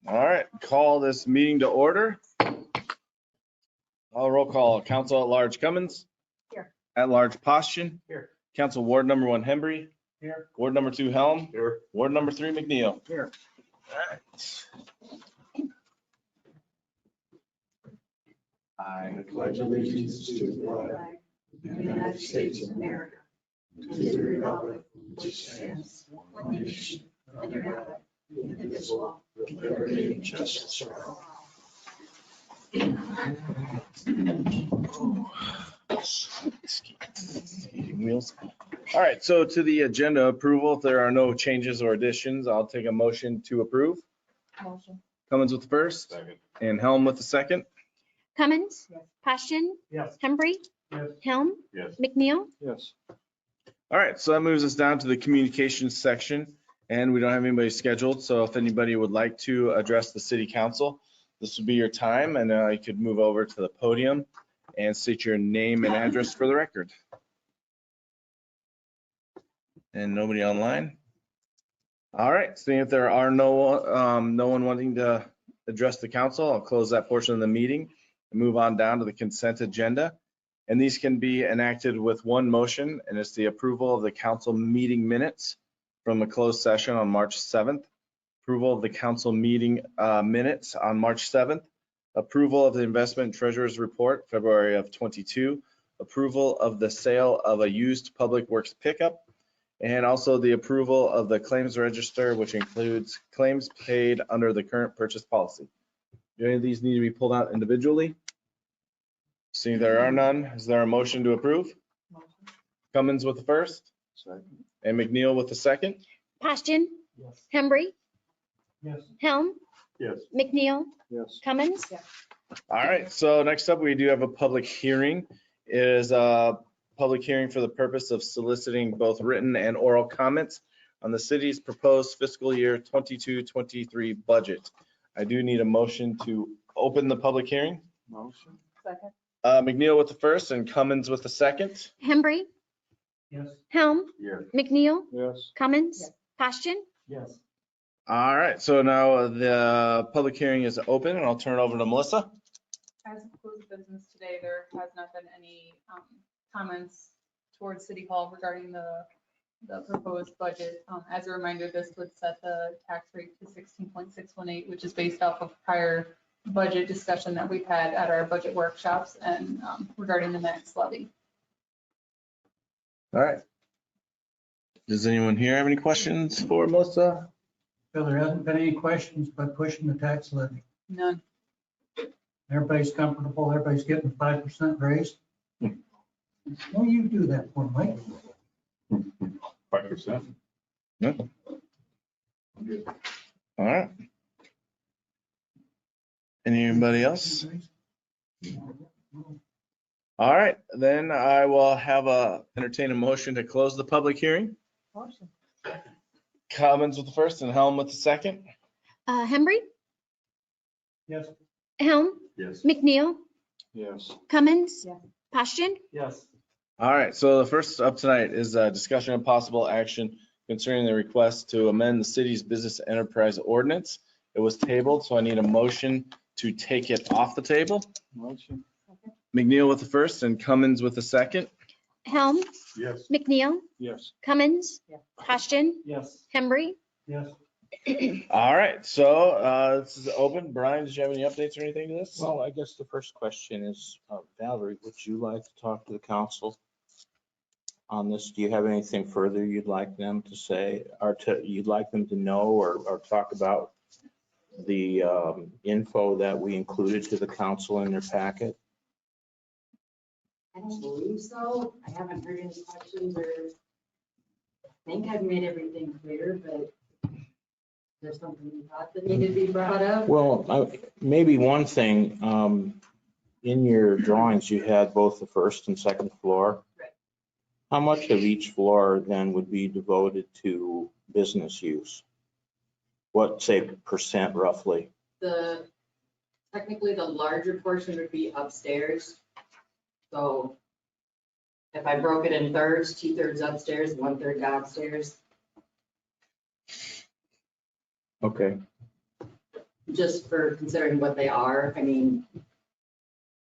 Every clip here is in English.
All right, call this meeting to order. I'll roll call. Council at Large Cummins. Here. At Large Postian. Here. Council Ward number 1 Hembry. Here. Ward number 2 Helm. Here. Ward number 3 McNeil. Here. All right. I pledge allegiance to the flag of the United States of America, to the republic which stands one nation under God, indivisible, with liberty and justice for all. Wheels. All right, so to the agenda approval, if there are no changes or additions, I'll take a motion to approve. Motion. Cummins with the first. Second. And Helm with the second. Cummins. Yes. Postian. Yes. Hembry. Yes. Helm. Yes. McNeil. Yes. All right, so that moves us down to the communications section, and we don't have anybody scheduled. So if anybody would like to address the city council, this would be your time, and you could move over to the podium and state your name and address for the record. And nobody online? All right, seeing if there are no one wanting to address the council, I'll close that portion of the meeting and move on down to the consent agenda. And these can be enacted with one motion, and it's the approval of the council meeting minutes from the closed session on March 7th, approval of the council meeting minutes on March 7th, approval of the investment treasurer's report, February of 22, approval of the sale of a used public works pickup, and also the approval of the claims register, which includes claims paid under the current purchase policy. Do any of these need to be pulled out individually? Seeing there are none, is there a motion to approve? Motion. Cummins with the first Second. and McNeil with the second. Postian. Yes. Hembry. Yes. Helm. Yes. McNeil. Yes. Cummins. All right, so next up, we do have a public hearing. It is a public hearing for the purpose of soliciting both written and oral comments on the city's proposed fiscal year 22-23 budget. I do need a motion to open the public hearing. Motion. Second. McNeil with the first and Cummins with the second. Hembry. Yes. Helm. Yes. McNeil. Yes. Cummins. Postian. Yes. All right, so now the public hearing is open, and I'll turn it over to Melissa. As of close of business today, there has not been any comments towards City Hall regarding the proposed budget. As a reminder, this would set the tax rate to 16.618, which is based off of prior budget discussion that we've had at our budget workshops and regarding the max levy. All right. Does anyone here have any questions for Melissa? So there hasn't been any questions by pushing the tax levy. None. Everybody's comfortable, everybody's getting 5% raise. Well, you do that for Mike. 5%. All right. Anybody else? All right, then I will have entertain a motion to close the public hearing. Motion. Cummins with the first and Helm with the second. Hembry. Yes. Helm. Yes. McNeil. Yes. Cummins. Yeah. Postian. Yes. All right, so the first up tonight is a discussion of possible action concerning the request to amend the city's business enterprise ordinance. It was tabled, so I need a motion to take it off the table. Motion. McNeil with the first and Cummins with the second. Helm. Yes. McNeil. Yes. Cummins. Yeah. Postian. Yes. Hembry. Yes. All right, so this is open. Brian, did you have any updates or anything to this? Well, I guess the first question is, Valerie, would you like to talk to the council on this? Do you have anything further you'd like them to say, or you'd like them to know, or talk about the info that we included to the council in their packet? I don't believe so. I haven't heard any questions or I think I've made everything clear, but there's something you thought that needed to be brought up. Well, maybe one thing, in your drawings, you had both the first and second floor. Right. How much of each floor then would be devoted to business use? What, say, percent roughly? Technically, the larger portion would be upstairs. So if I broke it in thirds, 2/3 upstairs, 1/3 downstairs. Okay. just for considering what they are, I mean,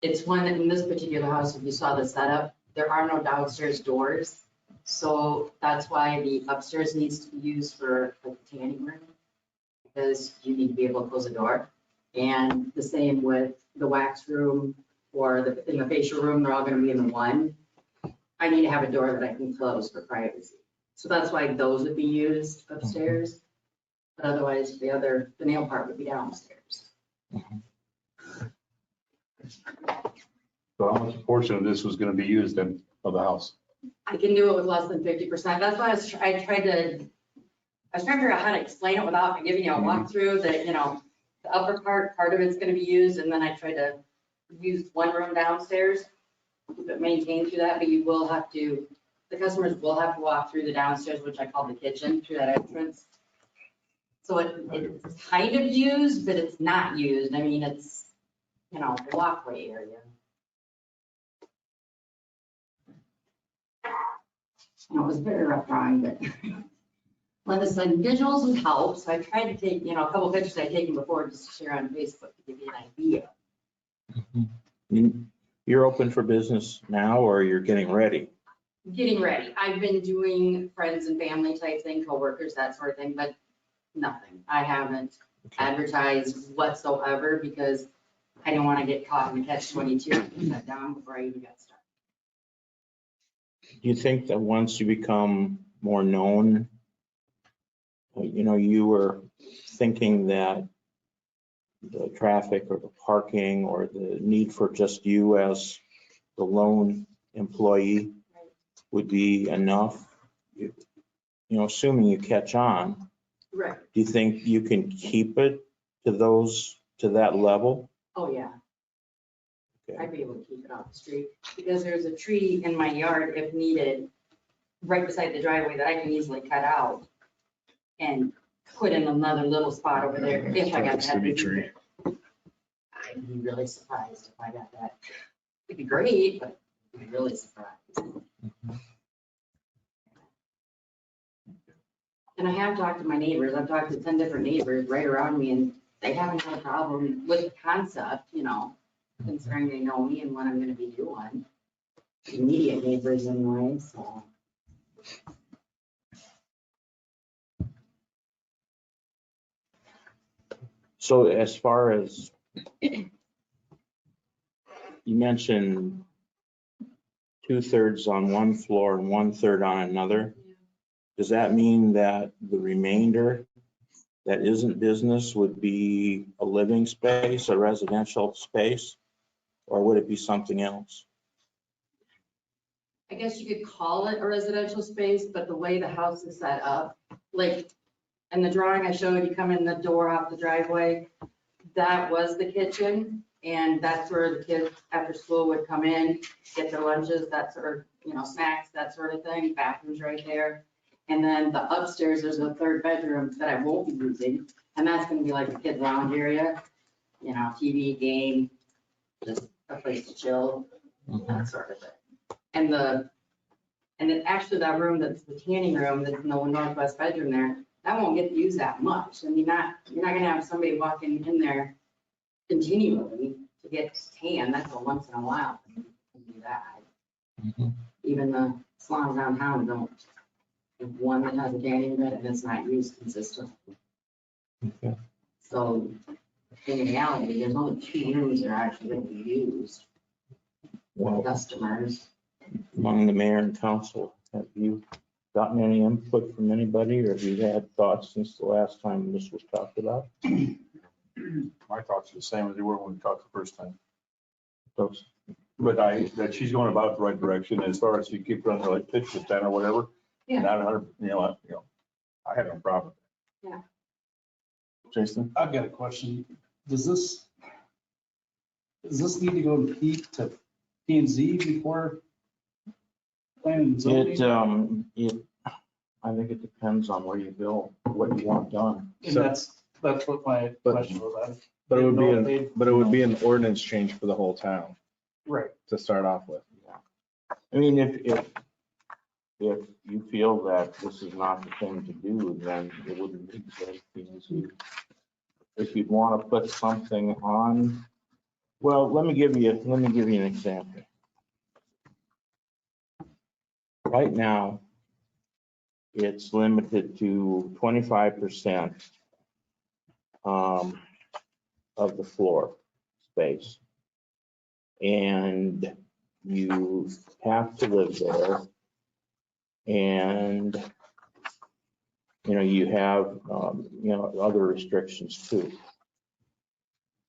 it's one, in this particular house, if you saw the setup, there are no downstairs doors. So that's why the upstairs needs to be used for like a tanning room, because you need to be able to close the door. And the same with the wax room or in the facial room, they're all gonna be in the one. I need to have a door that I can close for privacy. So that's why those would be used upstairs. But otherwise, the nail part would be downstairs. So how much portion of this was gonna be used in, of the house? I can do it with less than 50%. That's why I tried to figure out how to explain it without giving you a walkthrough that, the upper part of it's gonna be used, and then I tried to use one room downstairs, keep it maintained through that, but you will have to, the customers will have to walk through the downstairs, which I call the kitchen, through that entrance. So it's kind of used, but it's not used. I mean, it's, the walkway area. It was very rough drawing, but when the sun visuals would help, so I tried to take, a couple pictures I'd taken before just to share on Facebook to give you an idea. You're open for business now, or you're getting ready? Getting ready. I've been doing friends and family type thing, coworkers, that sort of thing, but nothing. I haven't advertised whatsoever because I don't want to get caught in the catch-22 and shut down before I even got started. Do you think that once you become more known, you were thinking that the traffic or the parking or the need for just you as the lone employee would be enough? Assuming you catch on, Right. do you think you can keep it to that level? Oh, yeah. Okay. I'd be able to keep it off the street because there's a tree in my yard if needed, right beside the driveway that I can easily cut out and put in another little spot over there if I got that. tree. I'd be really surprised if I got that. It'd be great, but I'd be really surprised. And I have talked to my neighbors. I've talked to 10 different neighbors right around me, and they haven't had a problem with the concept, considering they know me and what I'm gonna be doing. Immediate neighbors anyway, so. So as far as, you mentioned 2/3 on one floor and 1/3 on another. Does that mean that the remainder that isn't business would be a living space, a residential space, or would it be something else? I guess you could call it a residential space, but the way the house is set up, like in the drawing I showed, you come in the door off the driveway, that was the kitchen. And that's where the kids after school would come in, get their lunches, that sort of, snacks, that sort of thing. Bathrooms right there. And then the upstairs, there's a third bedroom that I won't be using. And that's gonna be like a kid lounge area, TV, game, just a place to chill, that sort of thing. And then actually that room, that's the tanning room, that's in the northwest bedroom there, that won't get used that much. I mean, you're not gonna have somebody walking in there continually to get tan. That's a once in a while. You can do that. Even the salons downtown don't. If one that has a tanning bed and it's not used consistently. Okay. So in reality, there's only 2 rooms that are actually going to be used Well, for customers. among the mayor and council, have you gotten any input from anybody, or have you had thoughts since the last time this was talked about? My thoughts are the same as they were when we talked the first time. Those- But that she's going about the right direction as far as you keep it under like pitch to 10 or whatever. Yeah. Not 100, I have no problem. Yeah. Jason? I've got a question. Does this need to go to P and Z before planning and zoning? I think it depends on where you go, what you want done. And that's what my But- question was. But it would be an ordinance change for the whole town Right. to start off with. I mean, if you feel that this is not the thing to do, then it wouldn't be the thing to do. if you'd want to put something on, well, let me give you an example. Right now, it's limited to 25% of the floor space. And you have to live there. And, you have, other restrictions too.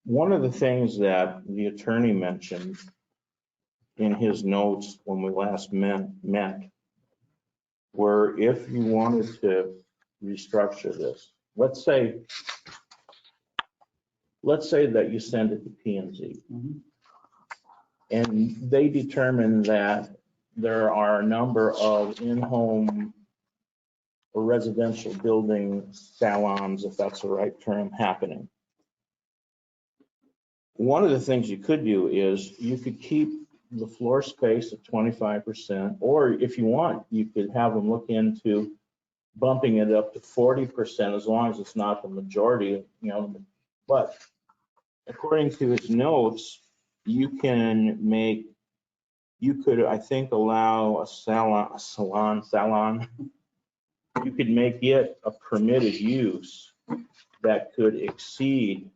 One of the things that the attorney mentioned in his notes when we last met were if you wanted to restructure this, let's say that you send it to P&Z Mhm. and they determine that there are a number of in-home or residential building salons, if that's the right term, happening. One of the things you could do is you could keep the floor space at 25%, or if you want, you could have them look into bumping it up to 40% as long as it's not the majority, but according to his notes, you could, I think, allow a salon, you could make it a permitted use that could exceed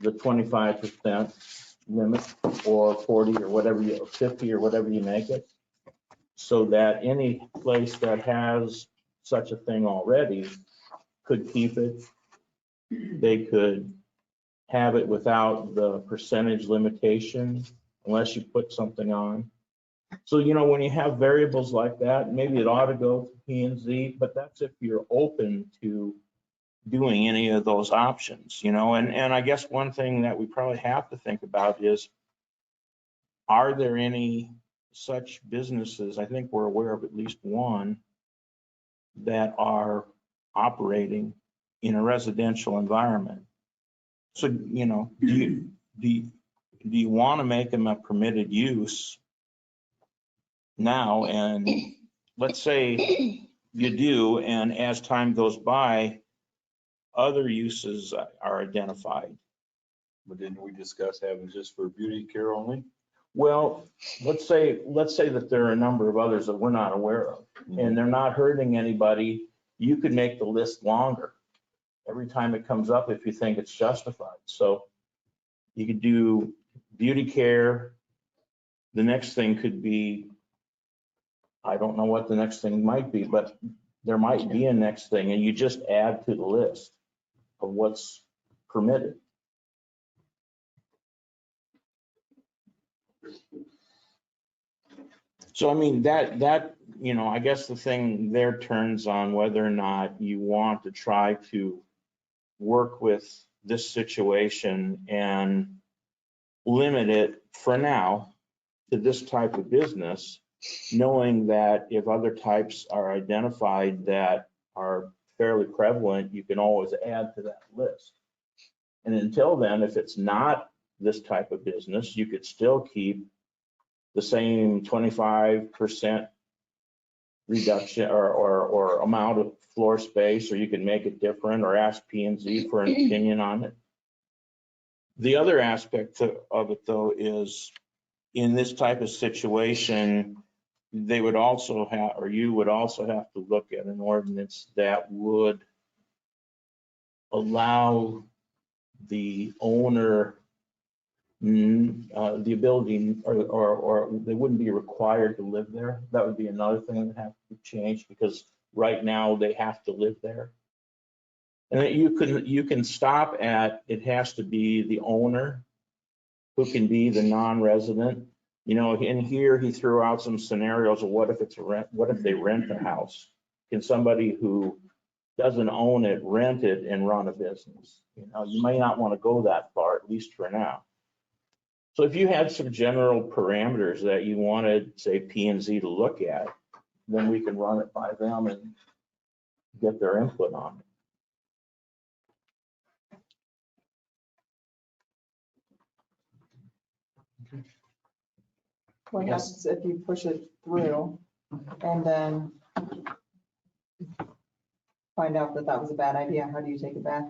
the 25% limit or 40 or whatever 50 or whatever you make it. So that any place that has such a thing already could keep it. They could have it without the percentage limitation unless you put something on. So, when you have variables like that, maybe it ought to go to P&Z, but that's if you're open to doing any of those options, and I guess one thing that we probably have to think about is, are there any such businesses? I think we're aware of at least one that are operating in a residential environment. So, do you want to make them a permitted use now? And let's say you do, and as time goes by, other uses are identified. But didn't we discuss having just for beauty care only? Well, let's say that there are a number of others that we're not aware of, and they're not hurting anybody. You could make the list longer every time it comes up if you think it's justified. So you could do beauty care. The next thing could be, I don't know what the next thing might be, but there might be a next thing, and you just add to the list of what's permitted. So, I mean, that, I guess the thing there turns on whether or not you want to try to work with this situation and limit it for now to this type of business, knowing that if other types are identified that are fairly prevalent, you can always add to that list. And until then, if it's not this type of business, you could still keep the same 25% reduction or amount of floor space, or you can make it different or ask P&Z for an opinion on it. The other aspect of it, though, is in this type of situation, they would also have, or you would also have to look at an ordinance that would allow the owner the ability, or they wouldn't be required to live there. That would be another thing that have to be changed, because right now they have to live there. And that you can stop at, it has to be the owner who can be the non-resident. In here he threw out some scenarios of what if it's a rent, what if they rent the house? Can somebody who doesn't own it rent it and run a business? You may not want to go that far, at least for now. So if you had some general parameters that you wanted, say, P&Z to look at, then we can run it by them and get their input on it. What Yes. happens if you push it through and then find out that that was a bad idea? How do you take it back?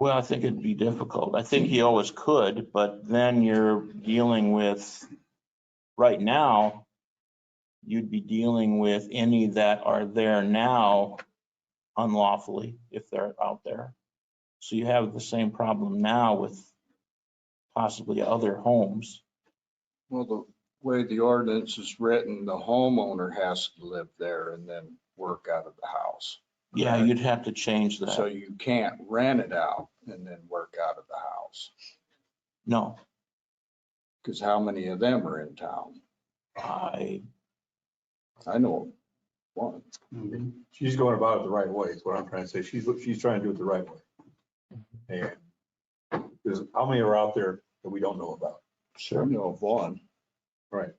Well, I think it'd be difficult. I think he always could, but then you're dealing with, right now, you'd be dealing with any that are there now unlawfully, if they're out there. So you have the same problem now with possibly other homes. Well, the way the ordinance is written, the homeowner has to live there and then work out of the house. Yeah, you'd have to change So that. you can't rent it out and then work out of the house. No, Because how many of them are in town? I, I know one. She's going about it the right way, is what I'm trying to say. She's trying to do it the right way. And there's, how many are out there that we don't know about? I know of one. Right.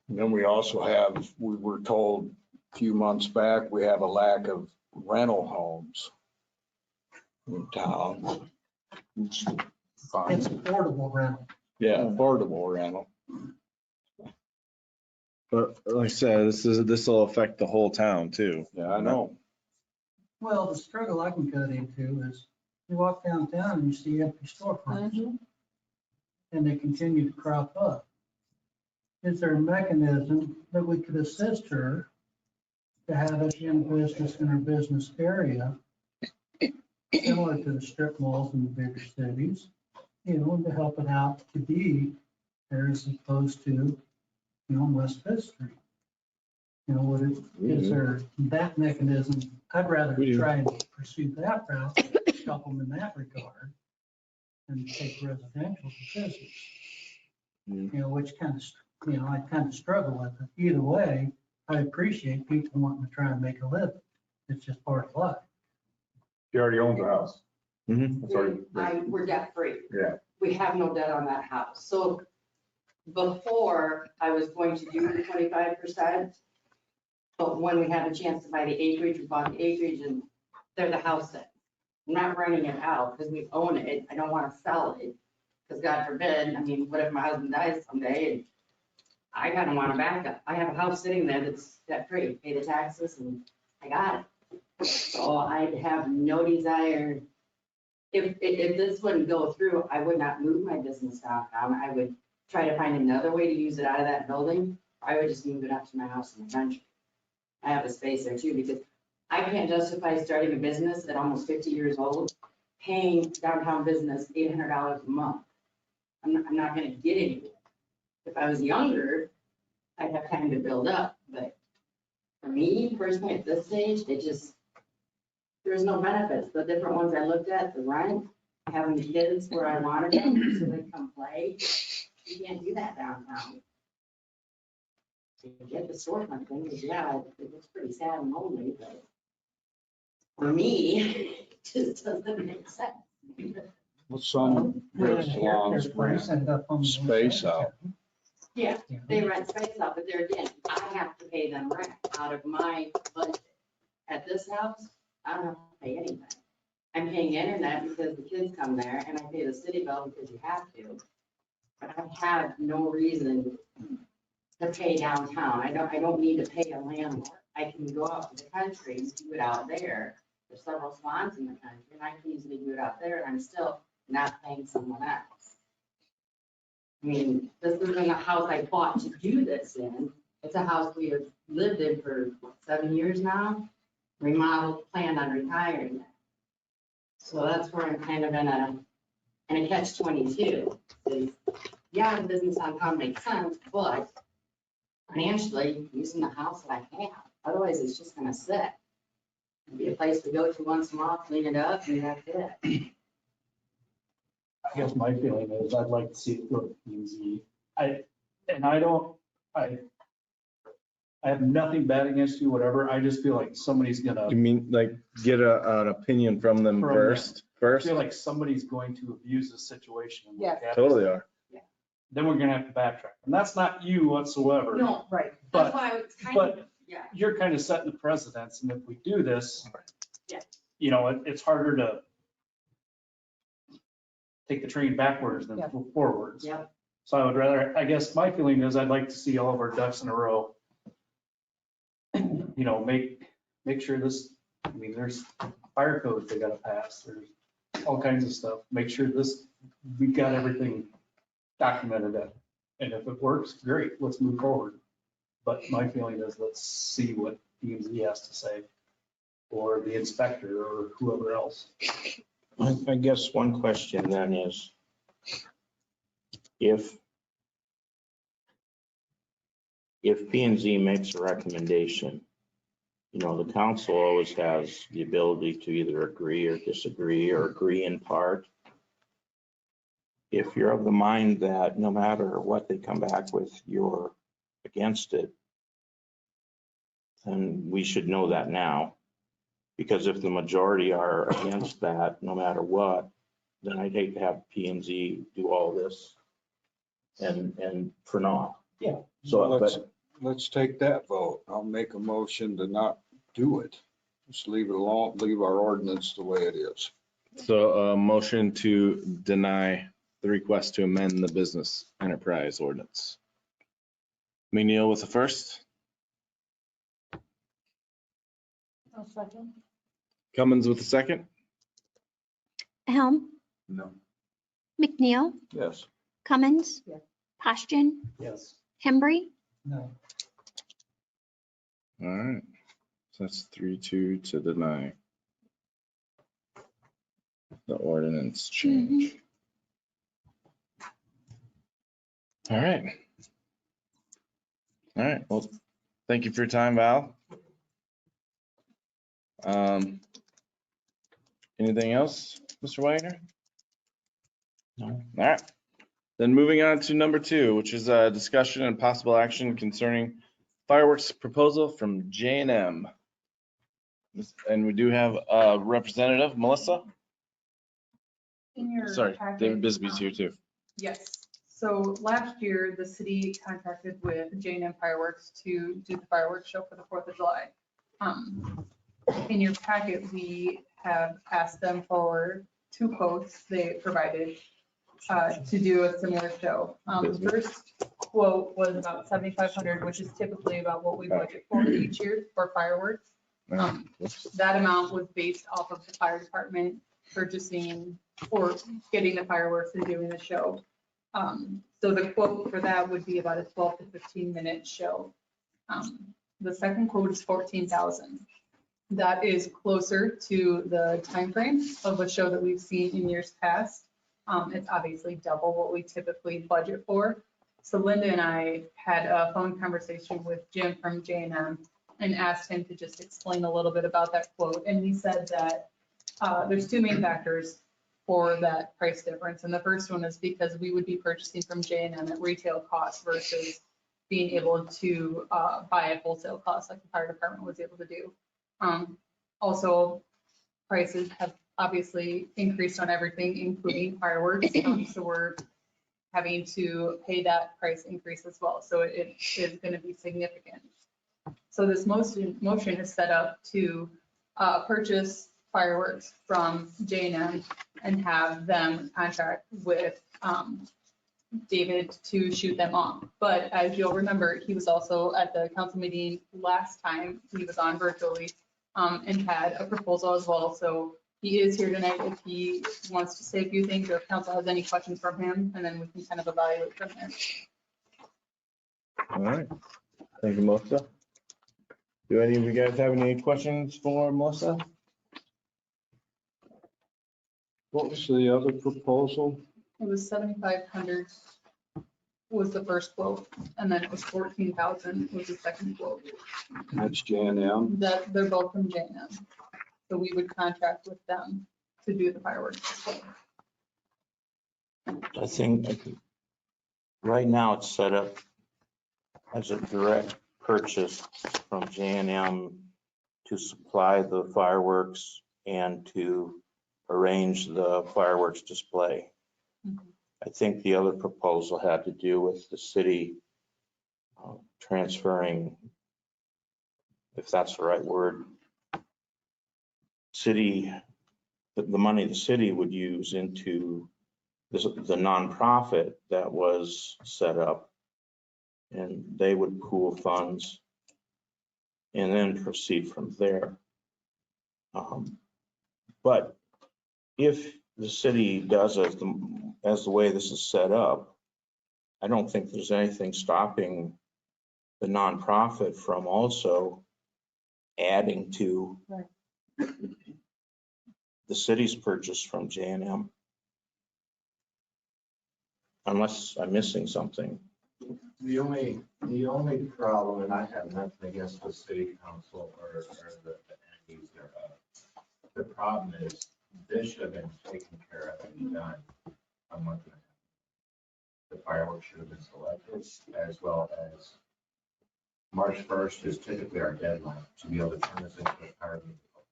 And then we also have, we were told a few months back, we have a lack of rental homes in town. It's Fine. affordable rental. Yeah, affordable rental. But like I said, this will affect the whole town too. Yeah, I know. Well, the struggle I can cut into is you walk downtown and you see empty storefronts and they continue to crop up. Is there a mechanism that we could assist her to have it in business in her business area, similar to the strip malls in the bigger cities, you know, and to help it out to be there as opposed to, you know, West Fifth Street? You know, is there that mechanism? I'd rather try and pursue that route, help them in that regard, and take residential to business. You know, which kind of, you know, I kind of struggle with it. Either way, I appreciate people wanting to try and make a living. It's just part of life. She already owns a house. Mhm. It's already- We're debt free. Yeah. We have no debt on that house. So before I was going to do the 25%, but when we had a chance to buy the acreage, we bought the acreage and they're the house set. I'm not renting it out because we own it. I don't want to sell it because God forbid, I mean, what if my husband dies someday and I kind of want a backup. I have a house sitting there that's debt free, pay the taxes and I got it. So I have no desire. If this wouldn't go through, I would not move my business downtown. I would try to find another way to use it out of that building. I would just move it up to my house in the country. I have a space there too, because I can't justify starting a business at almost 50 years old, paying downtown business $800 a month. I'm not gonna get anywhere. If I was younger, I'd have time to build up, but for me personally at this stage, there's no benefits. The different ones I looked at, the rent, having the kids where I wanted them so they come play, you can't do that downtown. You get the storefront thing, because yeah, it looks pretty sad and lonely, but for me, it just doesn't make sense. Well, some salons Price rent ended up on the- space out. Yeah, they rent space out, but there again, I have to pay them rent out of my budget. At this house, I don't have to pay anything. I'm paying internet because the kids come there and I pay the city bill because you have to. But I have no reason to pay downtown. I don't need to pay a landlord. I can go out to the country and do it out there. There's several salons in the country and I can easily do it out there and I'm still not paying someone else. I mean, this isn't a house I bought to do this in. It's a house we have lived in for, what, 7 years now? Remodeled, planned on retiring it. So that's where I'm kind of in a catch-22. Is, yeah, the business on town makes sense, but financially, using the house that I have, otherwise it's just gonna sit. It'd be a place to go to once in a while, clean it up, and that's it. I guess my feeling is I'd like to see it go to P and Z. I have nothing bad against you, whatever. I just feel like somebody's gonna, You mean like get an opinion from them From them. first? I feel like somebody's going to abuse the situation. and look Yes. at it. Totally are. Then we're gonna have to backtrack. And that's not you whatsoever. No, Right. that's But, why I was kind but of, yeah. you're kind of setting the precedence. And if we do this, Yeah. you know, it's harder to take the train backwards than Yeah. forwards. Yep. So I would rather, I guess my feeling is I'd like to see all of our ducks in a row. You know, make sure this, I mean, there's fire codes they gotta pass, there's all kinds of stuff. Make sure we've got everything documented it. And if it works, great, let's move forward. But my feeling is, let's see what P&Z has to say, or the inspector, or whoever else. I guess one question then is, if P&Z makes a recommendation, the council always has the ability to either agree or disagree or agree in part. If you're of the mind that no matter what they come back with, you're against it, then we should know that now. Because if the majority are against that, no matter what, then I'd hate to have P&Z do all this and for naught. Yeah. So, Let's take that vote. I'll make a motion to not do it. Just leave it alone, leave our ordinance the way it is. So a motion to deny the request to amend the business enterprise ordinance. McNeil with the first, I'll second. Cummins with the second. Helm, No. McNeil, Yes. Cummins, Yes. Poschin, Yes. Hembry, No. All right. So that's 3-2 to deny the ordinance change. All right. All right. Well, thank you for your time, Val. Anything else, Mr. Wagner? No. All right. Then moving on to number 2, which is a discussion and possible action concerning fireworks proposal from J&M. And we do have a representative, Melissa. In your Sorry, packet, David Bisbee's here too. Yes. So last year, the city contracted with J&M Fireworks to do the fireworks show for the 4th of July. In your packet, we have asked them for 2 quotes they provided to do a similar show. The first quote was about $7,500, which is typically about what we budget for each year for fireworks. That amount was based off of the fire department purchasing or getting the fireworks and doing the show. So the quote for that would be about a 12 to 15 minute show. The second quote is $14,000. That is closer to the time frame of a show that we've seen in years past. It's obviously double what we typically budget for. So Linda and I had a phone conversation with Jim from J&M and asked him to just explain a little bit about that quote. And he said that there's 2 main factors for that price difference. And the first one is because we would be purchasing from J&M at retail cost versus being able to buy at wholesale cost like the fire department was able to do. Also, prices have obviously increased on everything, including fireworks. So we're having to pay that price increase as well. So it is going to be significant. So this motion is set up to purchase fireworks from J&M and have them contract with David to shoot them off. But as you'll remember, he was also at the council meeting last time he was on virtually and had a proposal as well. So he is here tonight if he wants to say a few things or if council has any questions from him, and then we can kind of evaluate from there. All right. Thank you, Melissa. Do any of you guys have any questions for Melissa? What was the other proposal? It was 7,500 was the first quote, and then it was 14,000 was the second quote. That's J&M. That they're both from J&M. So we would contract with them to do the fireworks display. I think right now it's set up as a direct purchase from J&M to supply the fireworks and to arrange the fireworks display. I think the other proposal had to do with the city transferring, if that's the right word, the money the city would use into the nonprofit that was set up, and they would pool funds and then proceed from there. But if the city does as the way this is set up, I don't think there's anything stopping the nonprofit from also adding to Right. the city's purchase from J&M. Unless I'm missing something. The only problem, and I have nothing against the city council or the entities thereof. The problem is, this should have been taken care of and done a month and a half. The fireworks should have been selected, as well as March 1st is typically our deadline to be able to turn this into a fire musical.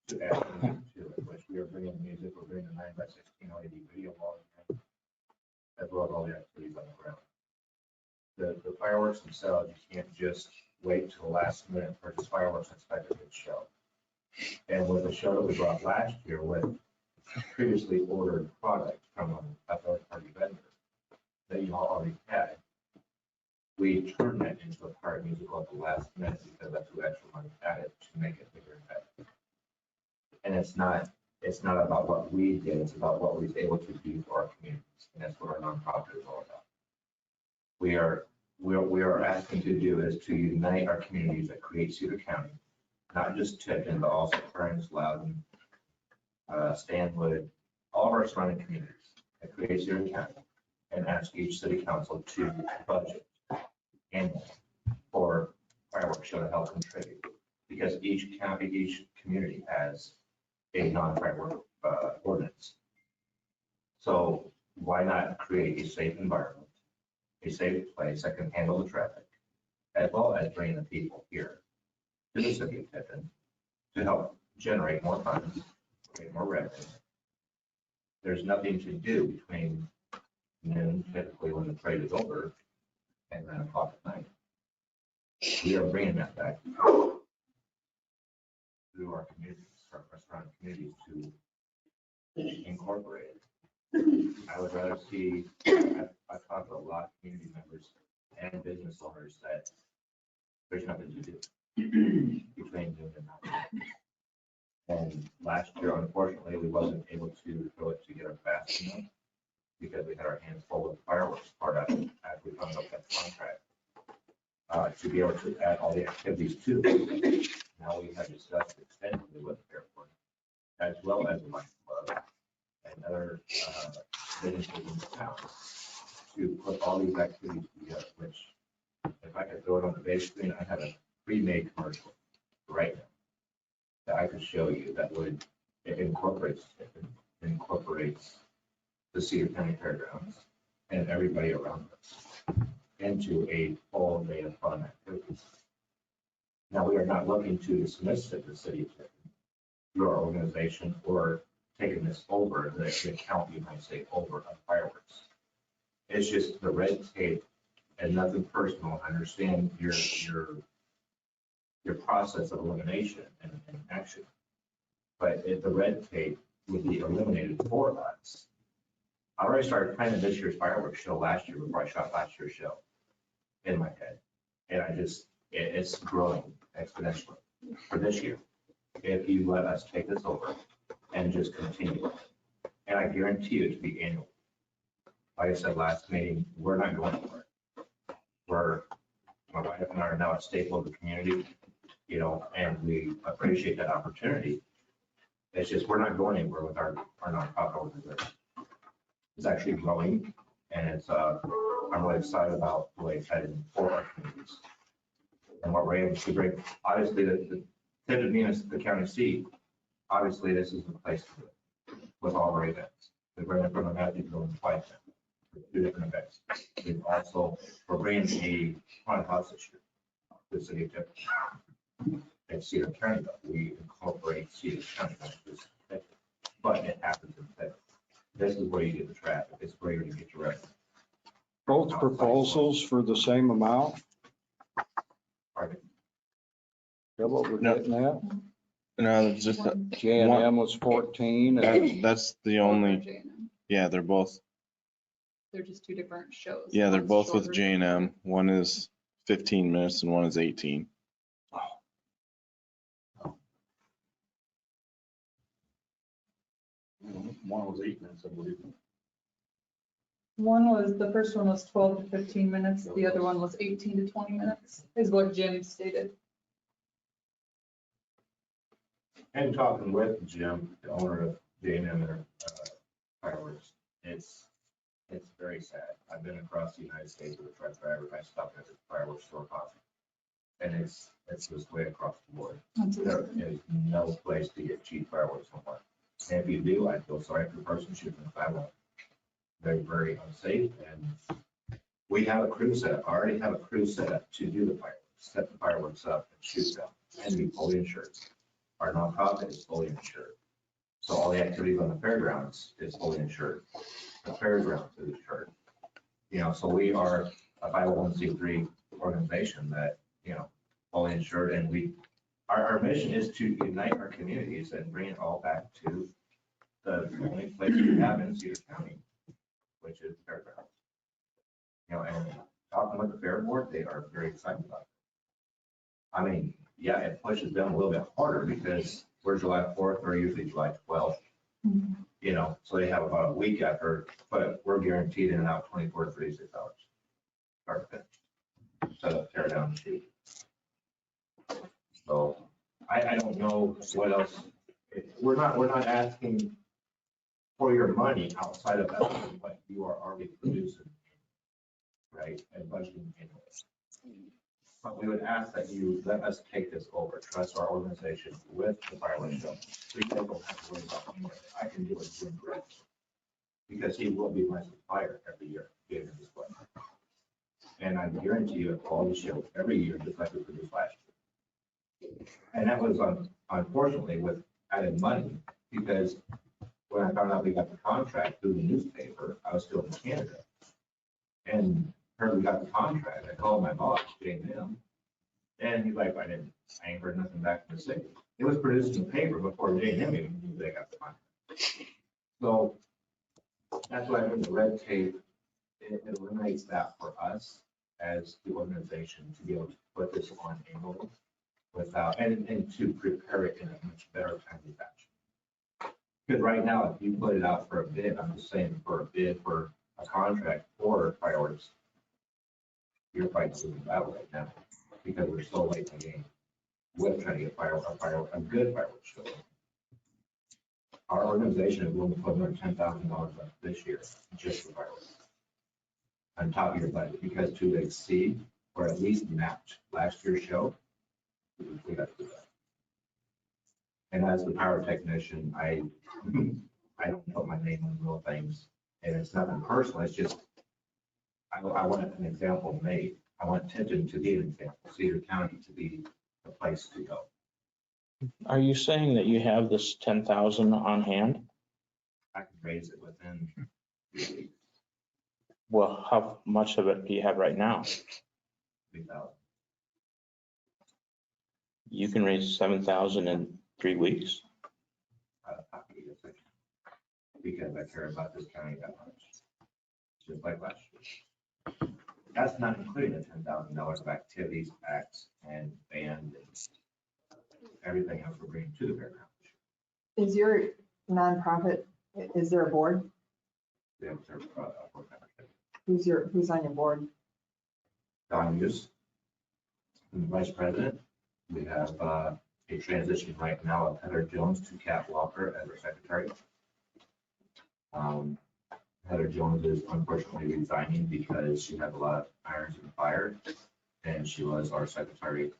To add music to it, which we are bringing music, we're bringing the 9x16 LED video wall in, as well as all the activities on the ground. The fireworks themselves, you can't just wait till the last minute and purchase fireworks and expect a good show. And with the show that we brought last year with previously ordered product from a third party vendor that you all already had, we turned that into a fire musical at the last minute because that's who extra money added to make it bigger and better. And it's not about what we did, it's about what we were able to do for our communities. And that's what our nonprofit is all about. We are asking to do is to unite our communities that create Cedar County, not just Tipton, but also Kearns, Loudon, Stanwood, all of our surrounding communities that create Cedar County, and ask each city council to budget annually for fireworks show to help contribute. Because each county, each community has a non-firework ordinance. So why not create a safe environment, a safe place that can handle the traffic, as well as bring the people here to the city of Tipton to help generate more funds, create more revenue. There's nothing to do between noon, typically when the parade is over, and 9 o'clock at night. We are bringing that back through our communities, our surrounding communities to incorporate it. I would rather see, I've talked to a lot of community members and business owners that there's nothing to do between noon and 9. And last year, unfortunately, we wasn't able to throw it together fast enough because we had our hands full with the fireworks part of it as we found out that contract. To be able to add all the activities to it. Now we have discussed extensively with the airport, as well as the Lions Club and other businesses in town to put all these activities together, which if I could throw it on the big screen, I have a pre-made commercial right now that I could show you that would incorporates the Cedar County Fairgrounds and everybody around us into a full day of fun activities. Now, we are not looking to dismiss it, the city of Tipton, through our organization or taking this over, the account, you might say, over on fireworks. It's just the red tape and nothing personal. I understand your process of elimination and action. But if the red tape would be eliminated for us, I already started planning this year's fireworks show last year before I shot last year's show in my head. And it's growing exponentially for this year. If you let us take this over and just continue. And I guarantee you it to be annual. Like I said last meeting, we're not going anywhere. My wife and I are now a staple of the community, and we appreciate that opportunity. It's just, we're not going anywhere with our nonprofit organization. It's actually growing, and I'm really excited about the way it's headed for our communities. And what we're able to bring, obviously, the Tipton being the county seat, obviously this is the place to do it with all our events. We bring it from the Matthew Building twice now, for 2 different events. We're bringing a haunted house this year to the city of Tipton. At Cedar County, though, we incorporate Cedar County, not just Tipton, but it happens in Tipton. This is where you get the traffic. It's where you're gonna get your revenue. Both proposals for the same amount? Pardon? Is that what we're No. getting at? No, it's just, J&M was 14 and that's the Both are only, J&M. yeah, they're both, They're just two different shows. yeah, they're One's both with shorter. J&M. One is 15 minutes and one is 18. One was 8 minutes, I believe. The first one was 12 to 15 minutes. The other one was 18 to 20 minutes, is what Jim stated. And talking with Jim, the owner of J&M Fireworks, it's very sad. I've been across the United States with a truck driver. I stopped at the fireworks store coffee. And it's this way across the board. There is no place to get cheap fireworks somewhere. And if you do, I feel sorry for the person shooting the fireworks. They're very unsafe, and we have a crew set up. I already have a crew set up to do the fireworks, set the fireworks up and shoot them, and be fully insured. Our nonprofit is fully insured. So all the activities on the fairgrounds is fully insured. The fairgrounds is insured. You know, so we are a 501c3 organization that, you know, fully insured, and our mission is to unite our communities and bring it all back to the only place we have in Cedar County, which is fairgrounds. You know, and talking with the fair board, they are very excited about it. I mean, yeah, it pushes them a little bit harder because we're July 4th or usually July 12th. You know, so they have about a week after, but we're guaranteed in and out 24 to 36 hours. Start to finish. Set up, tear down, shoot. So I don't know what else. We're not asking for your money outside of that, what you are already producing, right, and budgeting anyway. But we would ask that you let us take this over, trust our organization with the fireworks show. So you don't have to worry about me. I can do it doing correct. Because he will be my supplier every year, getting this way. And I guarantee you a quality show every year, just like we produced last year. And that was unfortunately with added money, because when I found out we got the contract through the newspaper, I was still in Canada. And heard we got the contract, I called my boss, J&M, and he's like, I ain't heard nothing back from the city. It was produced in the paper before J&M even knew they got the contract. So that's why I think the red tape, it eliminates that for us as the organization to be able to put this on annually without, and to prepare it in a much better timely fashion. Because right now, if you put it out for a bid, I'm just saying for a bid for a contract for fireworks, you're fighting losing battle right now because we're so late in the game with trying to get a good fireworks show. Our organization is willing to put another $10,000 up this year just for fireworks on top of your budget, because to exceed or at least match last year's show, we got to do that. And as the power technician, I don't put my name on real things, and it's nothing personal. It's just I want an example made. I want Tipton to be an example, Cedar County to be the place to go. Are you saying that you have this 10,000 on hand? I can raise it within 3 weeks, Well, how much of it do you have right now? 3,000. You can raise 7,000 in 3 weeks? Because I care about this county that much. Just like last year. That's not including the $10,000 of activities, acts, and band, and everything else we're bringing to the fairground. Is your nonprofit, is there a board? They have their board membership. Who's on your board? Don Hughes, the vice president. We have a transition right now of Heather Jones to Kat Walker as our secretary. Heather Jones is unfortunately resigning because she had a lot of irons in the fire, and she was our secretary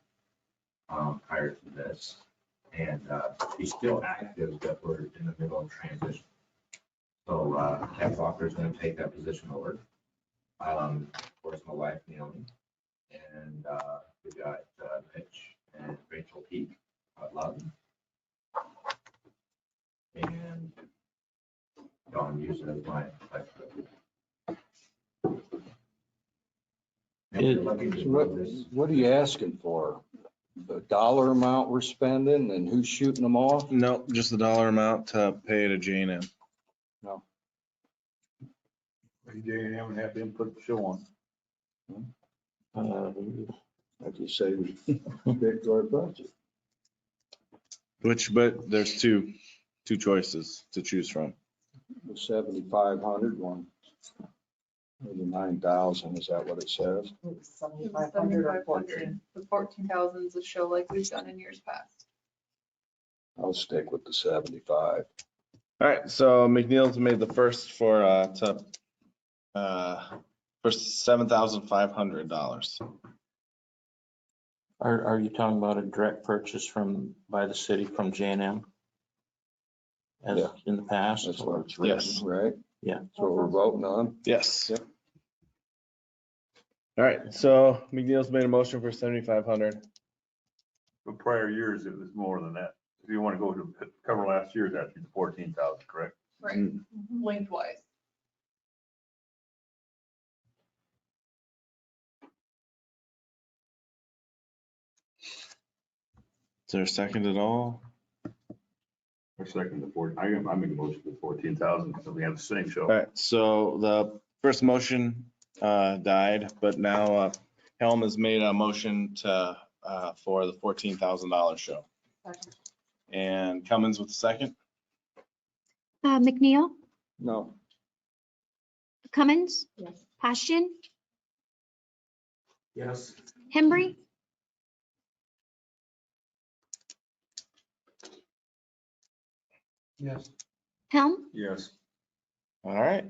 prior to this. And she's still active, but we're in the middle of transition. So Kat Walker is going to take that position over. Of course, my wife, Naomi, and we got Mitch and Rachel Peak, Love, and Don Hughes as my vice president. What are you asking for? The dollar amount we're spending and who's shooting them off? No, just the dollar amount to pay to J&M. No. J&M and have them put the show on. Like you say, we picked our budget. But there's two choices to choose from. The 7,500 one. Maybe 9,000, is that what it says? It was It was 7,500 or 7,500. 14. The 14,000 is a show like we've done in years past. I'll stick with the 75. All right, so McNeil's made the first for $7,500. Are you talking about a direct purchase by the city from J&M? As Yeah. in the past? That's what it's Yes. written, right? Yeah. That's what we're voting on. Yes. Yep. All right, so McNeil's made a motion for 7,500. For prior years, it was more than that. If you want to go to cover last year's, actually 14,000, correct? Right, lengthwise. Is there a second at all? Or second to 14, I make a motion for 14,000, so we have the same All show. right, so the first motion died, but now Helm has made a motion to for the $14,000 show. And Cummins with the second. McNeil, No, Cummins, Yes. Postian, Yes. Hembry, Yes. Helm, Yes. All right.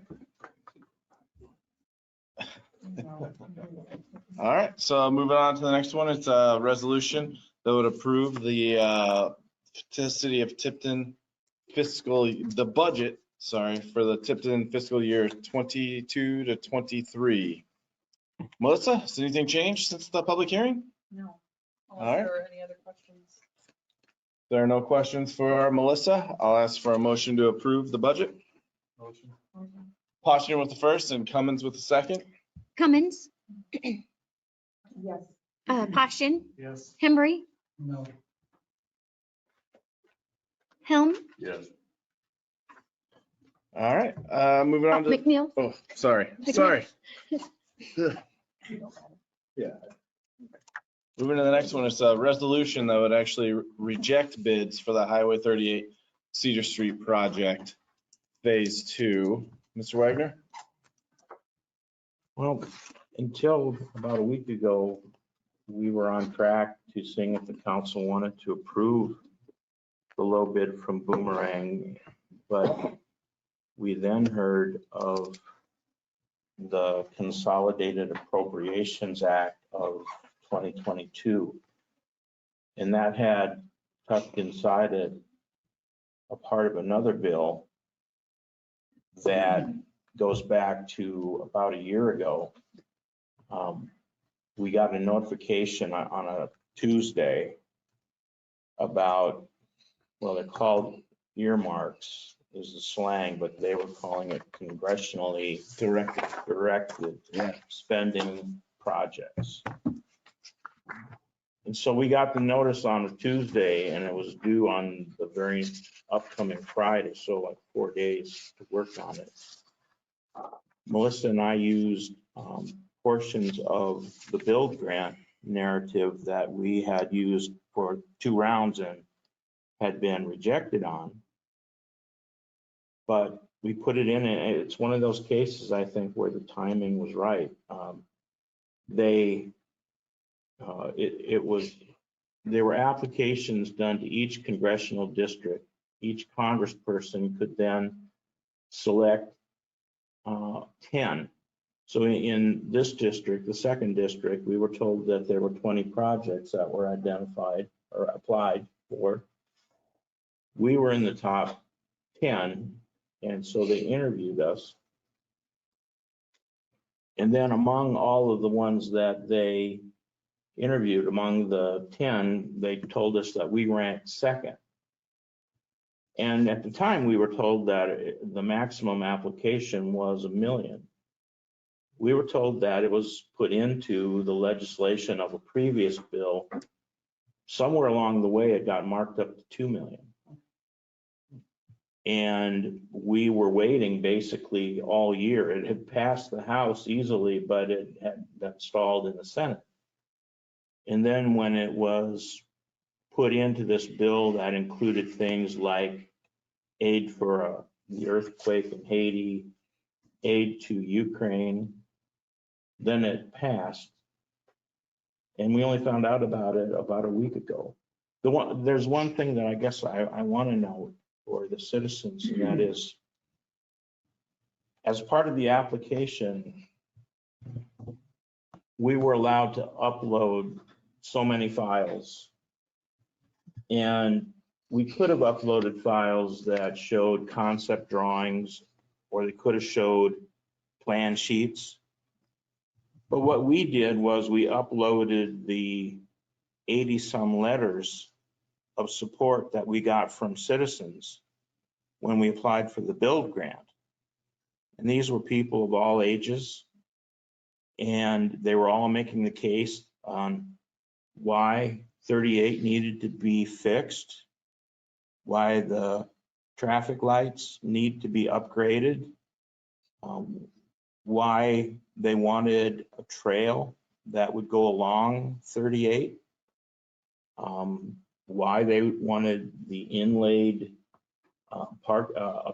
All right, so moving on to the next one, it's a resolution that would approve the city of Tipton the budget, for the Tipton fiscal year 22 to 23. Melissa, has anything changed since the public hearing? No. All Unless right. there are any other questions. There are no questions for Melissa. I'll ask for a motion to approve the budget. Motion. Posturing with the first and Cummins with the second. Cummins, Yes. Postian, Yes. Hembry, No. Helm, Yes. All right, moving on to, McNeil. oh, sorry. yeah, Moving to the next one, it's a resolution that would actually reject bids for the Highway 38 Cedar Street project, Phase 2. Mr. Wagner? Well, until about a week ago, we were on track to seeing if the council wanted to approve the low bid from Boomerang, but we then heard of the Consolidated Appropriations Act of 2022. And that had tucked inside it a part of another bill that goes back to about a year ago. We got a notification on a Tuesday about, well, they're called earmarks is the slang, but they were calling it congressionally directed spending projects. And so we got the notice on a Tuesday and it was due on the very upcoming Friday, so like 4 days to work on it. Melissa and I used portions of the build grant narrative that we had used for 2 rounds and had been rejected on. But we put it in, and it's one of those cases, I think, where the timing was right. There were applications done to each congressional district. Each congressperson could then select 10. So in this district, the 2nd district, we were told that there were 20 projects that were identified or applied for. We were in the top 10, and so they interviewed us. And then among all of the ones that they interviewed, among the 10, they told us that we ranked 2nd. And at the time, we were told that the maximum application was $1 million. We were told that it was put into the legislation of a previous bill. Somewhere along the way, it got marked up to $2 million. And we were waiting basically all year. It had passed the House easily, but it had been stalled in the Senate. And then when it was put into this bill that included things like aid for a the earthquake in Haiti, aid to Ukraine. Then it passed. And we only found out about it about a week ago. There's one thing that I guess I want to know for the citizens, and that is, as part of the application, we were allowed to upload so many files. And we could have uploaded files that showed concept drawings, or they could have showed plan sheets. But what we did was we uploaded the 80-some letters of support that we got from citizens when we applied for the build grant. And these were people of all ages, and they were all making the case on why 38 needed to be fixed, why the traffic lights need to be upgraded, why they wanted a trail that would go along 38, why they wanted the inlaid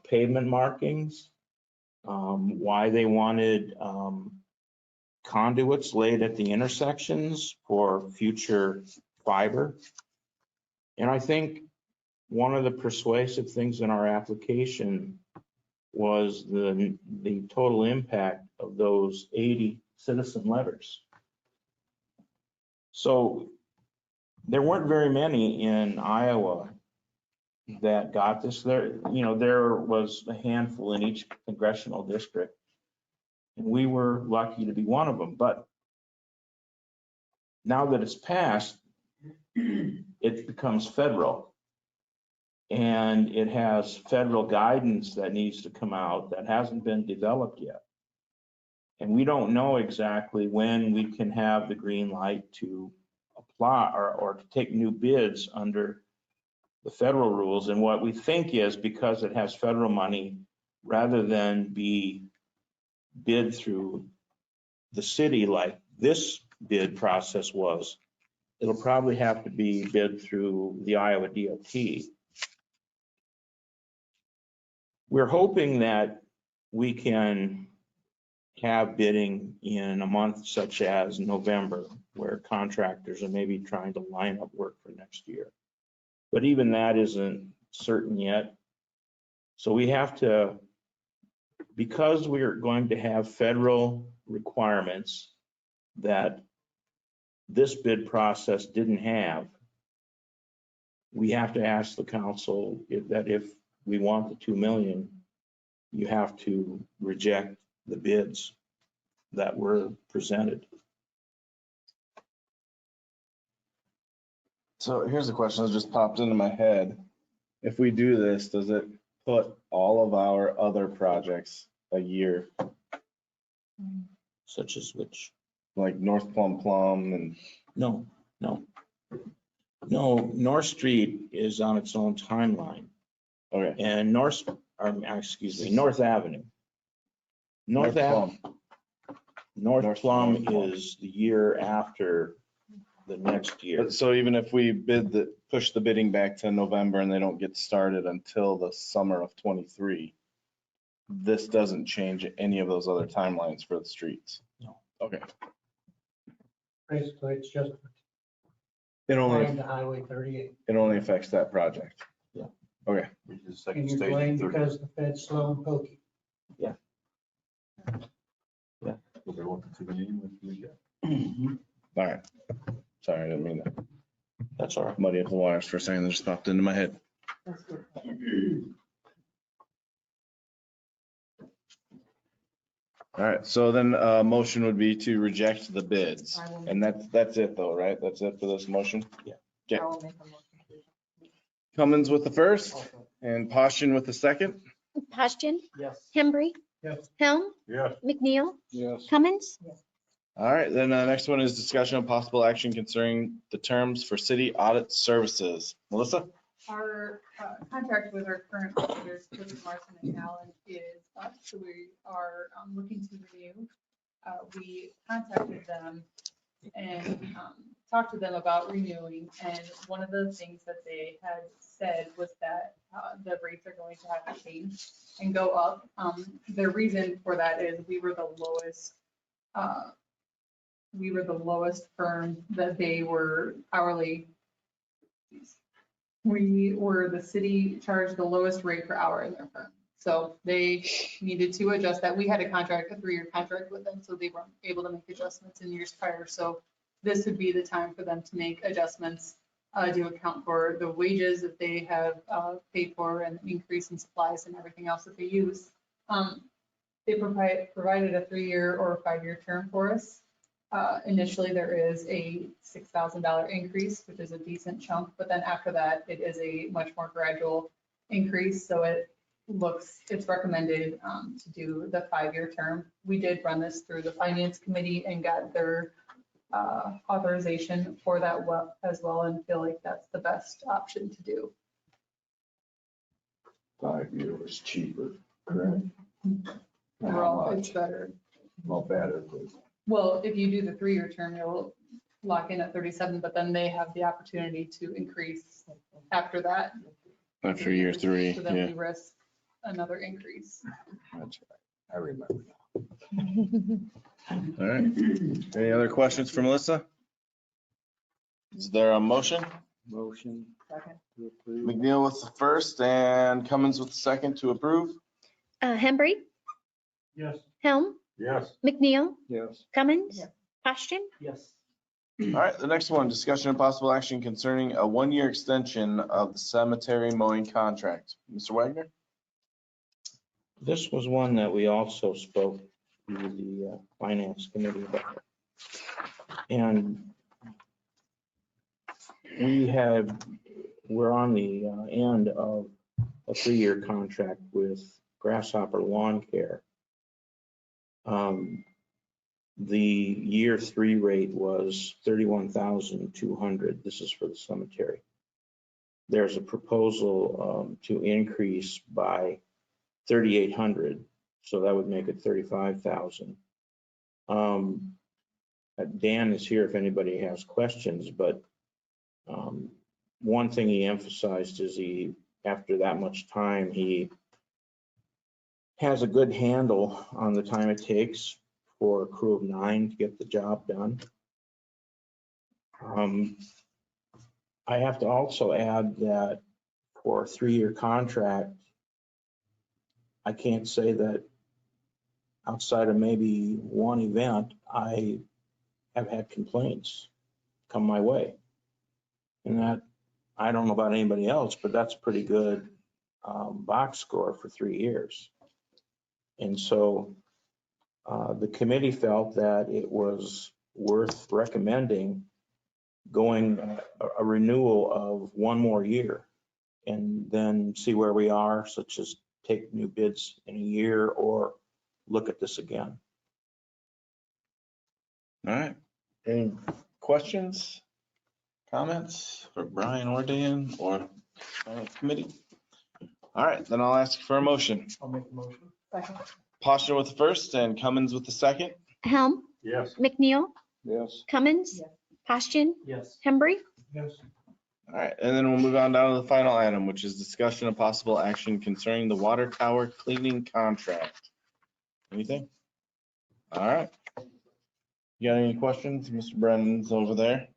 pavement markings, why they wanted conduits laid at the intersections for future fiber. And I think one of the persuasive things in our application was the total impact of those 80 citizen letters. So there weren't very many in Iowa that got this. There was a handful in each congressional district, and we were lucky to be one of them. But now that it's passed, it becomes federal. And it has federal guidance that needs to come out that hasn't been developed yet. And we don't know exactly when we can have the green light to apply or to take new bids under the federal rules. And what we think is, because it has federal money, rather than be bid through the city like this bid process was, it'll probably have to be bid through the Iowa DOT. We're hoping that we can have bidding in a month such as November, where contractors are maybe trying to line up work for next year. But even that isn't certain yet. So we have to, because we are going to have federal requirements that this bid process didn't have, we have to ask the council if we want the 2 million, you have to reject the bids that were presented. So here's the question that just popped into my head. If we do this, does it put all of our other projects a year, Such as which? like North Plum and No, North Street is on its own timeline. okay. And North Avenue. North Plum is the year after the next year. But so even if we push the bidding back to November and they don't get started until the summer of 23, this doesn't change any of those other timelines for the streets? No. Okay. Basically, it's just It applying to Highway 38. only affects that project? Yeah. Okay. Which is the And second you're stage. playing and third. because the Fed's slow and pokey. So they're looking to the union with the, All right. Sorry, I didn't mean to That's all right. muddy up the waters for a second. That just popped into my head. That's good. All right, so then motion would be to reject the bids. I will- And that's it though, right? That's it for this motion? Okay. I will make a motion to- Cummins with the first and Poston with the second. Poshton, Yes. Hembry, Yes. Helm, yeah. McNeil, Yes. Cummins. All right, then next one is discussion of possible action concerning the terms for city audit services. Melissa? Our contract with our current auditors, Tipton, Larson and Allen, is up, so we are looking to renew. We contacted them and talked to them about renewing. And one of the things that they had said was that the rates are going to have to change and go up. The reason for that is we were the lowest firm that they were hourly. The city charged the lowest rate per hour in their firm. So they needed to adjust that. We had a 3-year contract with them, so they weren't able to make adjustments in years prior. So this would be the time for them to make adjustments to account for the wages that they have paid for and the increase in supplies and everything else that they use. They provided a 3-year or a 5-year term for us. Initially, there is a $6,000 increase, which is a decent chunk, but then after that, it is a much more gradual increase. So it's recommended to do the 5-year term. We did run this through the finance committee and got their authorization for that as well, and feel like that's the best option to do. 5 years cheaper, correct? Overall, it's better. Well, better. Well, if you do the 3-year term, you'll lock in at 37, but then they have the opportunity to increase after that. After year 3, So then yeah. we risk another increase. That's right. I remember now. All right. Any other questions for Melissa? Is there a motion? Motion. Second. to approve. McNeil with the first and Cummins with the second to approve. Hembry, Yes. Helm, Yes. McNeil, Yes. Cummins, Yes. Posturing. Yes. All right, the next one, discussion and possible action concerning a 1-year extension of the cemetery mowing contract. Mr. Wagner? This was one that we also spoke to the finance committee about. And we're on the end of a 3-year contract with Grasshopper Lawn Care. The year 3 rate was $31,200. This is for the cemetery. There's a proposal to increase by $3,800, so that would make it $35,000. Dan is here if anybody has questions, but one thing he emphasized is after that much time, he has a good handle on the time it takes for a crew of 9 to get the job done. I have to also add that for a 3-year contract, I can't say that outside of maybe one event, I have had complaints come my way. And that, I don't know about anybody else, but that's a pretty good box score for 3 years. And so the committee felt that it was worth recommending going a renewal of 1 more year and then see where we are, such as take new bids in a year or look at this again. All right. Any questions, comments for Brian or Dan or committee? All right, then I'll ask for a motion. I'll make the motion. Second. Posture with the first and Cummins with the second. Helm, Yes. McNeil, Yes. Cummins, Yes. Posturing, Yes. Hembry. Yes. All right, and then we'll move on down to the final item, which is discussion of possible action concerning the water tower cleaning contract. Anything? All right. You got any questions? Mr. Brennan's over there.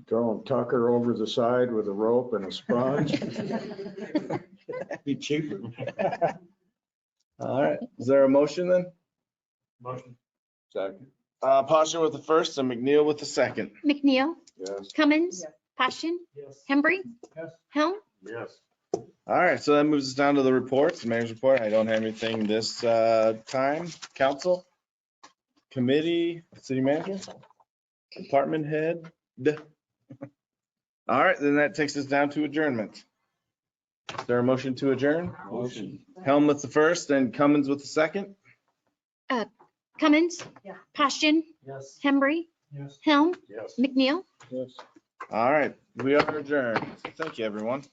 Throw Tucker over the side with a rope and a sponge. Be cheaper. All right, is there a motion then? Motion. Second. Posture with the first and McNeil with the second. McNeil, Yes. Cummins, Yes. Posturing, Yes. Hembry, Yes. Helm. Yes. All right, so that moves us down to the reports, the mayor's report. I don't have anything this time. Council, committee, city manager, department head. All right, then that takes us down to adjournment. Is there a motion to adjourn? Motion. Helm with the first and Cummins with the second. Cummins, Yeah. Posturing, Yes. Hembry, Yes. Helm, Yes. McNeil. Yes. All right, we are adjourned. Thank you, everyone.